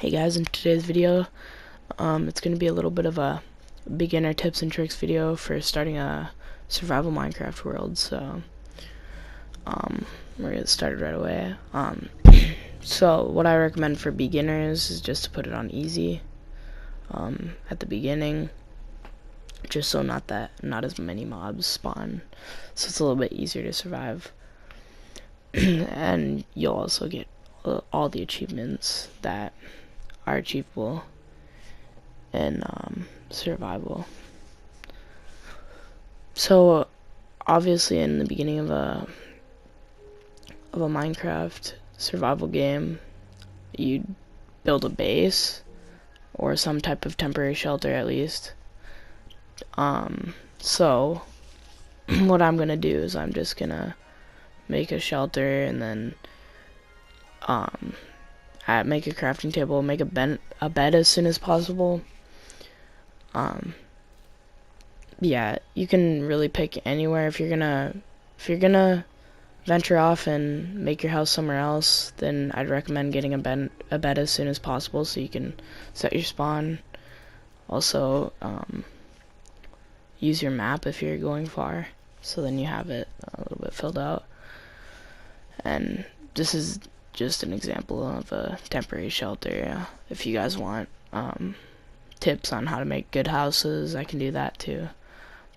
Hey guys, in today's video, it's going to be a little bit of a beginner tips and tricks video for starting a survival Minecraft world. So, we're going to get started right away. So what I recommend for beginners is just to put it on easy, at the beginning, just so not as many mobs spawn, so it's a little bit easier to survive. And you'll also get all the achievements that are achievable in survival. So obviously in the beginning of a Minecraft survival game, you'd build a base or some type of temporary shelter at least. So what I'm gonna do is I'm just gonna make a shelter and then make a crafting table, make a bed as soon as possible. Yeah, you can really pick anywhere. If you're gonna venture off and make your house somewhere else, then I'd recommend getting a bed as soon as possible so you can set your spawn. Also, use your map if you're going far, so then you have it a little bit filled out. And this is just an example of a temporary shelter. If you guys want tips on how to make good houses, I can do that too,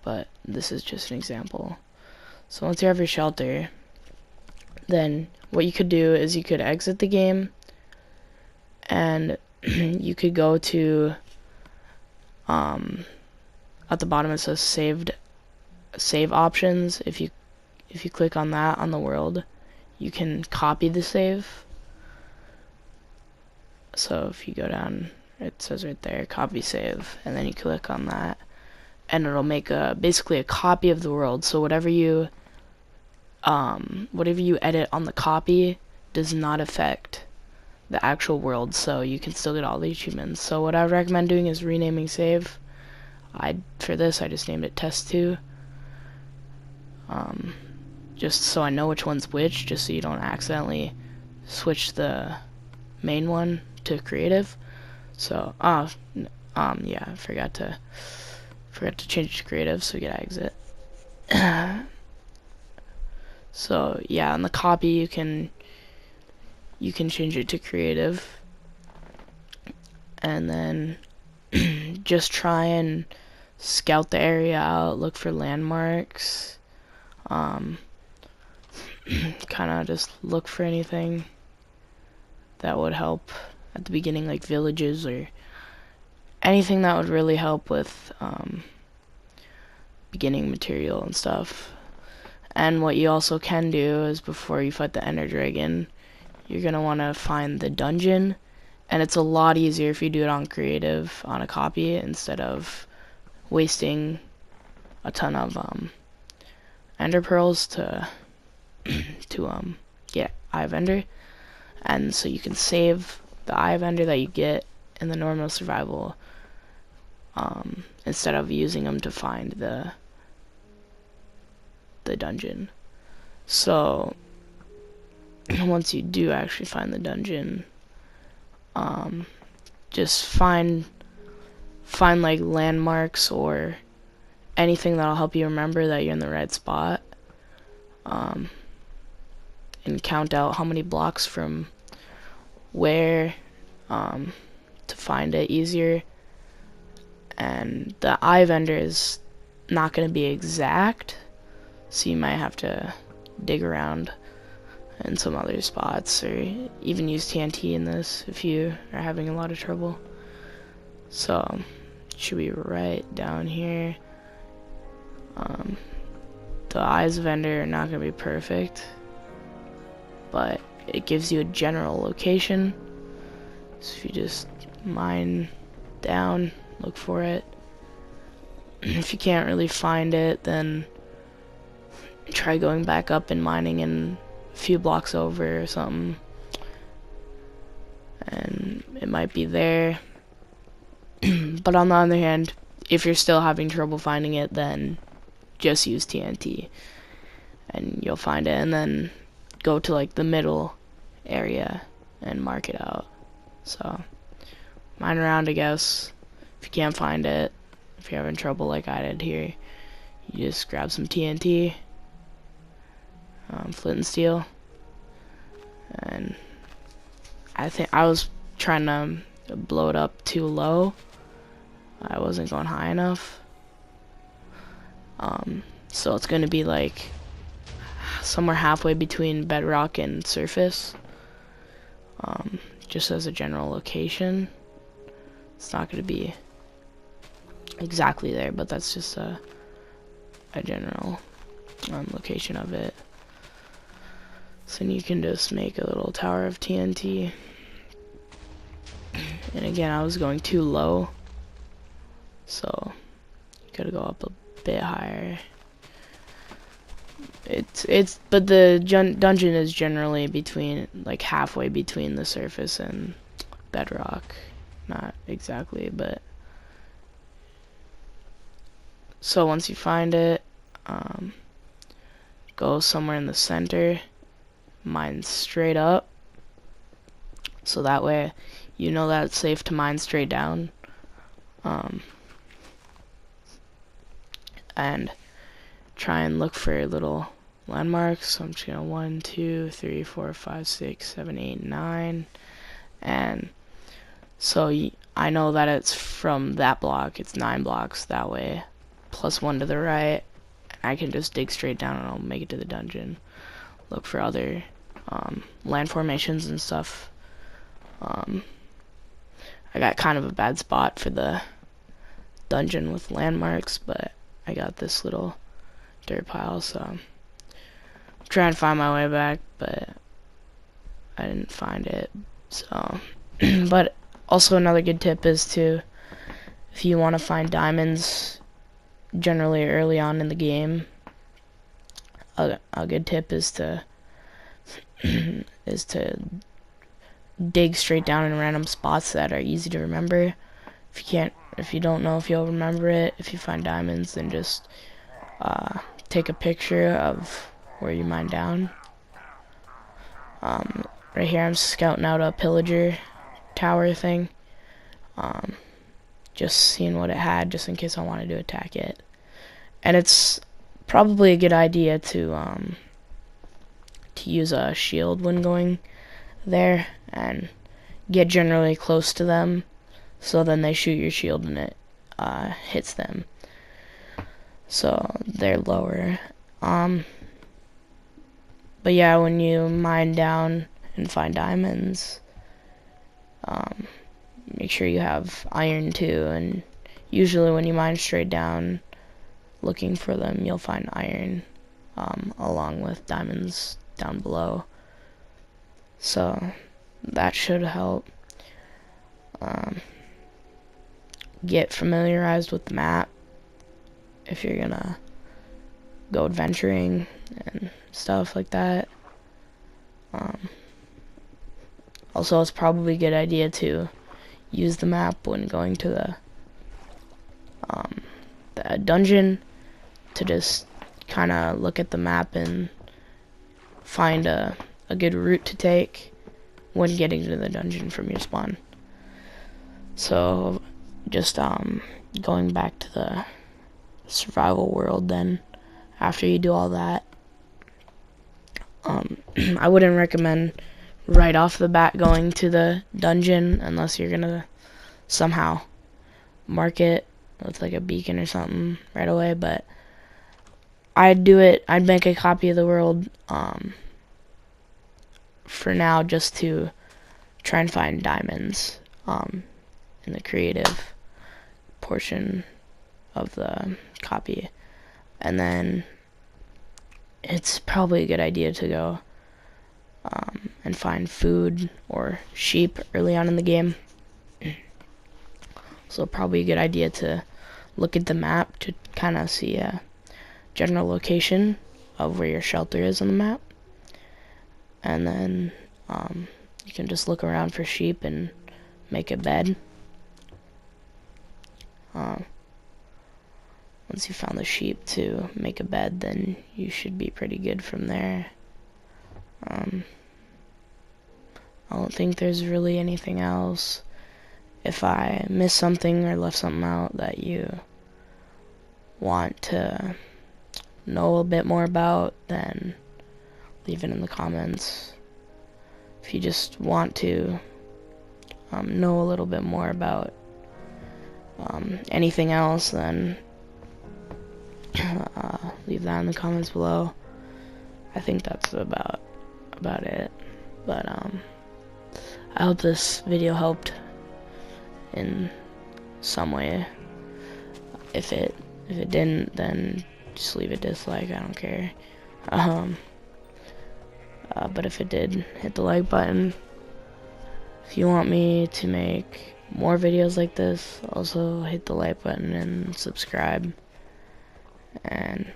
but this is just an example. So once you have your shelter, then what you could do is you could exit the game and you could go to at the bottom it says save options. If you click on that on the world, you can copy the save. So if you go down, it says right there, copy save, and then you click on that, and it'll make basically a copy of the world. So whatever you edit on the copy does not affect the actual world, so you can still get all the achievements. So what I would recommend doing is renaming save. For this, I just named it test 2. Just so I know which one's which, just so you don't accidentally switch the main one to creative. So yeah, I forgot to change it to creative, so we get exit. So yeah, on the copy you can change it to creative, and then just try and scout the area out, look for landmarks, kind of just look for anything that would help at the beginning, like villages or anything that would really help with beginning material and stuff. And what you also can do is, before you fight the Ender Dragon, you're gonna want to find the dungeon, and it's a lot easier if you do it on creative on a copy instead of wasting a ton of ender pearls to get Eye of Ender. And so you can save the Eye of Ender that you get in the normal survival, instead of using them to find the dungeon. So once you do actually find the dungeon, just find like landmarks or anything that'll help you remember that you're in the right spot, and count out how many blocks from where, to find it easier. And the Eye of Ender is not going to be exact, so you might have to dig around in some other spots, or even use TNT in this if you are having a lot of trouble. So it should be right down here. The Eyes of Ender are not going to be perfect, but it gives you a general location. So if you just mine down, look for it. If you can't really find it, then try going back up and mining in a few blocks over or something, and it might be there. But on the other hand, if you're still having trouble finding it, then just use TNT and you'll find it, and then go to like the middle area and mark it out. So mine around, I guess. If you can't find it, if you're having trouble like I did here, you just grab some TNT, flint and steel, and I think I was trying to blow it up too low. I wasn't going high enough. So it's going to be like somewhere halfway between bedrock and surface. Just as a general location. It's not going to be exactly there, but that's just a general location of it. So then you can just make a little tower of TNT. And again, I was going too low, so you gotta go up a bit higher. But the dungeon is generally between, like, halfway between the surface and bedrock. Not exactly, but so once you find it, go somewhere in the center, mine straight up, so that way you know that it's safe to mine straight down. And try and look for little landmarks. So I'm just gonna 1, 2, 3, 4, 5, 6, 7, 8, 9, and so I know that it's from that block. It's 9 blocks that way, plus 1 to the right. I can just dig straight down and I'll make it to the dungeon. Look for other land formations and stuff. I got kind of a bad spot for the dungeon with landmarks, but I got this little dirt pile, so I'm trying to find my way back, but I didn't find it. So but also another good tip is to, if you want to find diamonds generally early on in the game, a good tip is to dig straight down in random spots that are easy to remember. If you don't know if you'll remember it, if you find diamonds, then just take a picture of where you mine down. Right here I'm scouting out a pillager tower thing, just seeing what it had, just in case I wanted to attack it. And it's probably a good idea to use a shield when going there and get generally close to them, so then they shoot your shield and it hits them, so they're lower. But yeah, when you mine down and find diamonds, make sure you have iron too, and usually when you mine straight down looking for them, you'll find iron along with diamonds down below, so that should help. Get familiarized with the map if you're gonna go adventuring and stuff like that. Also, it's probably a good idea to use the map when going to the dungeon, to just kind of look at the map and find a good route to take when getting to the dungeon from your spawn. So just going back to the survival world, then after you do all that, I wouldn't recommend right off the bat going to the dungeon unless you're gonna somehow mark it with like a beacon or something right away, but I'd make a copy of the world for now, just to try and find diamonds in the creative portion of the copy. And then it's probably a good idea to go and find food or sheep early on in the game. So probably a good idea to look at the map to kind of see a general location of where your shelter is on the map. And then you can just look around for sheep and make a bed. Once you found the sheep to make a bed, then you should be pretty good from there. I don't think there's really anything else. if I missed something or left something out that you want to know a bit more about, then leave it in the comments. If you just want to know a little bit more about anything else, then leave that in the comments below. I think that's about it. But I hope this video helped in some way. If it didn't, then just leave a dislike. I don't care. But if it did, hit the like button. If you want me to make more videos like this, also hit the like button and subscribe. And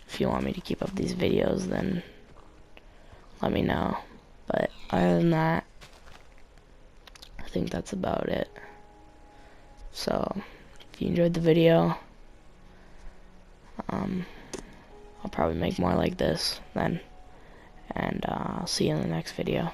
if you want me to keep up these videos, then let me know. But other than that, I think that's about it. So if you enjoyed the video, I'll probably make more like this then, and I'll see you in the next video.